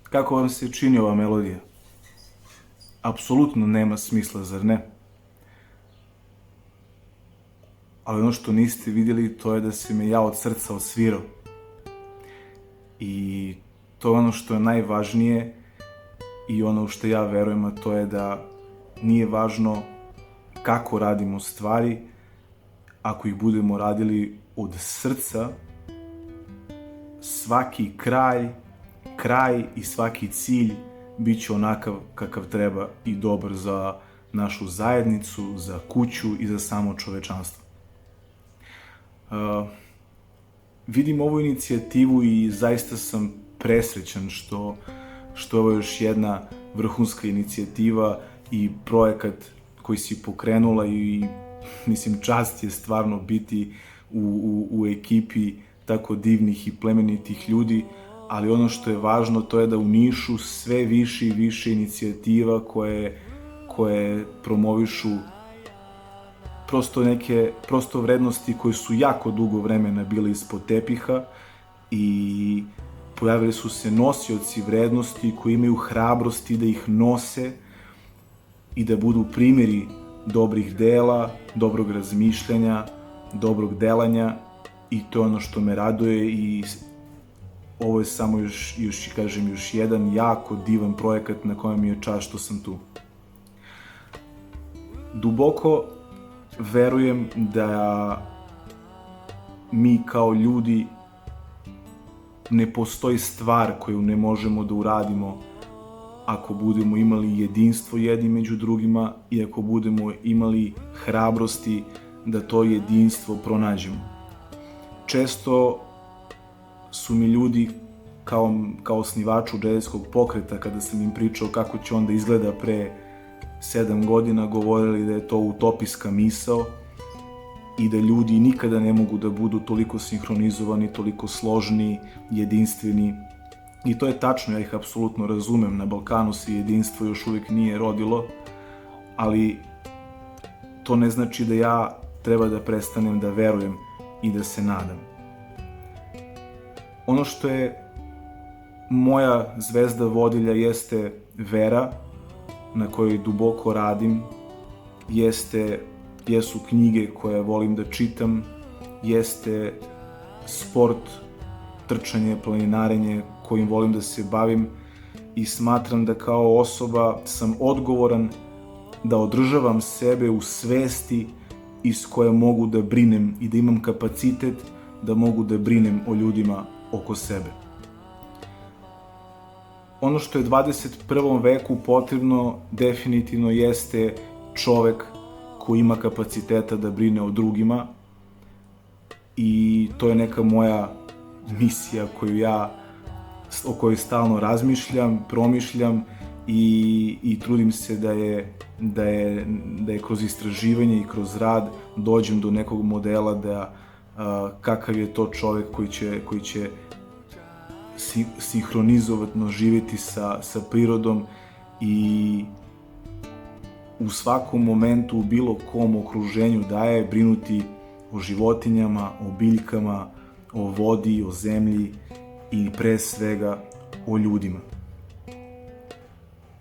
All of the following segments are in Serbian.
Kako vam se čini ova melodija? Apsolutno nema smisla, zar ne? Ali ono što niste vidjeli, to je da se me ja od srca osvirao. I to je ono što je najvažnije i ono u što ja verujem, a to je da nije važno kako radimo stvari, ako ih budemo radili od srca, svaki kraj i svaki cilj bit će onakav kakav treba i dobar za našu zajednicu, za kuću i za samo čovečanstvo. Vidim ovu inicijativu i zaista sam presrećan što je ovo još jedna vrhunska inicijativa i projekat koji si pokrenula i mislim čast je stvarno biti u ekipi tako divnih i plemenitih ljudi, ali ono što je važno to je da u Nišu sve više i više inicijativa koje promovišu prosto vrednosti koje su jako dugo vremena bile ispod tepiha i pojavili su se nosioci vrednosti koji imaju hrabrosti da ih nose i da budu primjeri dobrih dela, dobrog razmišljanja, dobrog delanja i to je ono što me raduje i ovo je samo još jedan jako divan projekat na kojem mi je čast što sam tu. Duboko verujem da mi kao ljudi ne postoji stvar koju ne možemo da uradimo ako budemo imali jedinstvo jedni među drugima i ako budemo imali hrabrosti da to jedinstvo pronađemo. Često su mi ljudi kao osnivaču džezerskog pokreta, kada sam im pričao kako će on da izgleda pre 7 godina, govorili da je to utopijska misao i da ljudi nikada ne mogu da budu toliko sinhronizovani, toliko složni, jedinstveni. I to je tačno, ja ih apsolutno razumem, na Balkanu se jedinstvo još uvijek nije rodilo, ali to ne znači da ja treba da prestanem da verujem i da se nadam. Ono što je moja zvezda vodilja jeste vera na kojoj duboko radim, jesu knjige koje volim da čitam, jeste sport, trčanje, planinarenje kojim volim da se bavim i smatram da kao osoba sam odgovoran da održavam sebe u svesti iz koje mogu da brinem i da imam kapacitet da mogu da brinem o ljudima oko sebe. Ono što je 21. veku potrebno definitivno jeste čovek koji ima kapaciteta da brine o drugima i to je neka moja misija o kojoj stalno razmišljam, promišljam i trudim se da je kroz istraživanje i kroz rad dođem do nekog modela da kakav je to čovek koji će sinhronizovatno živjeti sa prirodom i u svakom momentu, u bilo kom okruženju daje brinuti o životinjama, o biljkama, o vodi, o zemlji i pre svega o ljudima.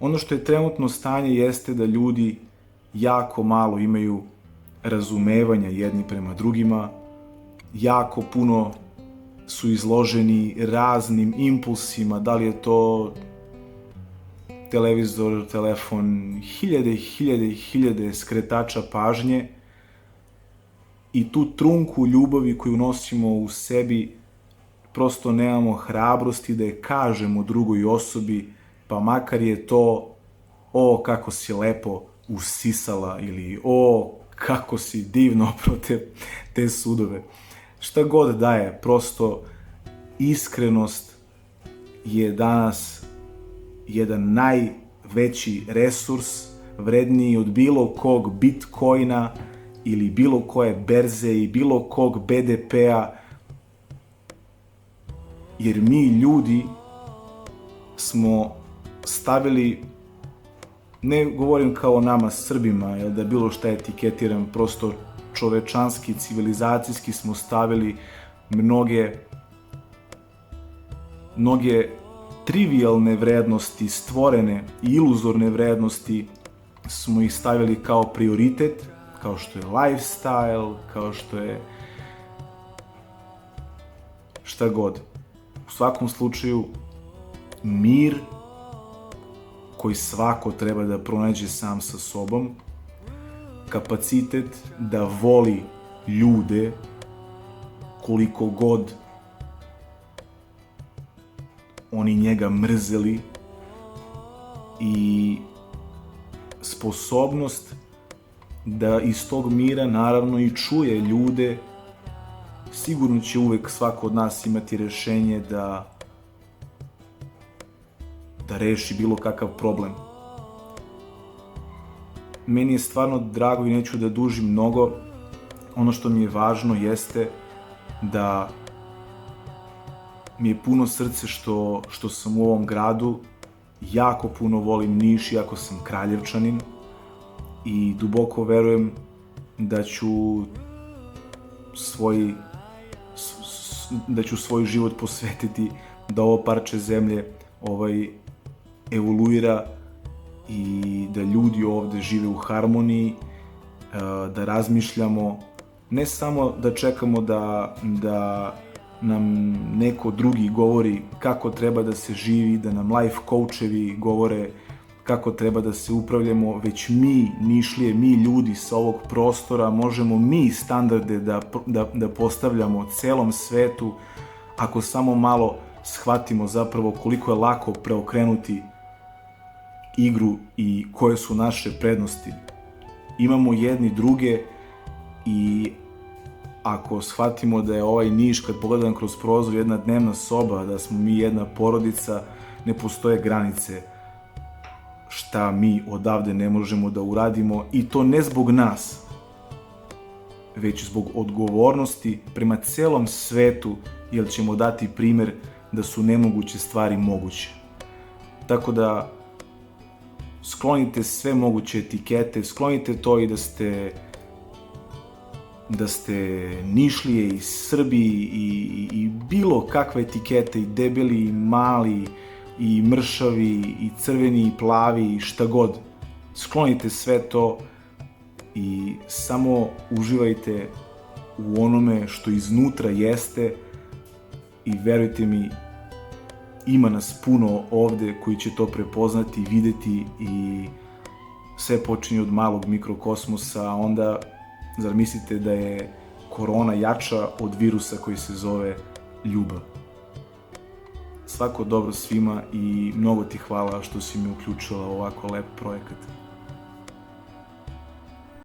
Ono što je trenutno stanje jeste da ljudi jako malo imaju razumevanja jedni prema drugima, jako puno su izloženi raznim impulsima, da li je to televizor, telefon, hiljade skretača pažnje i tu trunku ljubavi koju nosimo u sebi prosto nemamo hrabrosti da je kažemo drugoj osobi, pa makar je to o kako si lepo usisala ili o kako si divno oprao te sudove. Šta god daje, prosto iskrenost je danas jedan najveći resurs, vredniji od bilo kog bitcoina ili bilo koje berze i bilo kog BDP-a, jer mi ljudi smo stavili, ne govorim kao nama Srbima, jer da bilo šta etiketiram, prosto čovečanski, civilizacijski smo stavili mnoge trivialne vrednosti, stvorene i iluzorne vrednosti smo ih stavili kao prioritet, kao što je lifestyle, kao što je šta god. U svakom slučaju, mir koji svako treba da pronađe sam sa sobom, kapacitet da voli ljude koliko god oni njega mrzeli i sposobnost da iz tog mira naravno i čuje ljude. Sigurno će uvek svako od nas imati rešenje da reši bilo kakav problem. Meni je stvarno drago i neću da dužim mnogo. Ono što mi je važno jeste da mi je puno srce što sam u ovom gradu. Jako puno volim Niš, iako sam Kraljevčanin, i duboko verujem da ću svoj život posvetiti da ovo parče zemlje evoluira i da ljudi ovde žive u harmoniji, da razmišljamo, ne samo da čekamo da nam neko drugi govori kako treba da se živi, da nam life coachevi govore kako treba da se upravljamo, već mi, Nišlije, mi ljudi sa ovog prostora, možemo mi standarde da postavljamo celom svetu, ako samo malo shvatimo zapravo koliko je lako preokrenuti igru i koje su naše prednosti. Imamo jedni druge i ako shvatimo da je ovaj Niš, kad pogledam kroz prozor, jedna dnevna soba, da smo mi jedna porodica, ne postoje granice šta mi odavde ne možemo da uradimo, i to ne zbog nas, već zbog odgovornosti prema celom svetu, jer ćemo dati primer da su nemoguće stvari moguće. Tako da sklonite sve moguće etikete, sklonite to i da ste Nišlije i Srbi i bilo kakve etikete, i debeli i mali i mršavi i crveni i plavi i šta god. Sklonite sve to i samo uživajte u onome što iznutra jeste, i verujte mi, ima nas puno ovde koji će to prepoznati, videti, i sve počinje od malog mikrokosmosa. Onda zar mislite da je korona jača od virusa koji se zove ljubav? Svako dobro svima i mnogo ti hvala što si mi uključila u ovako lep projekat.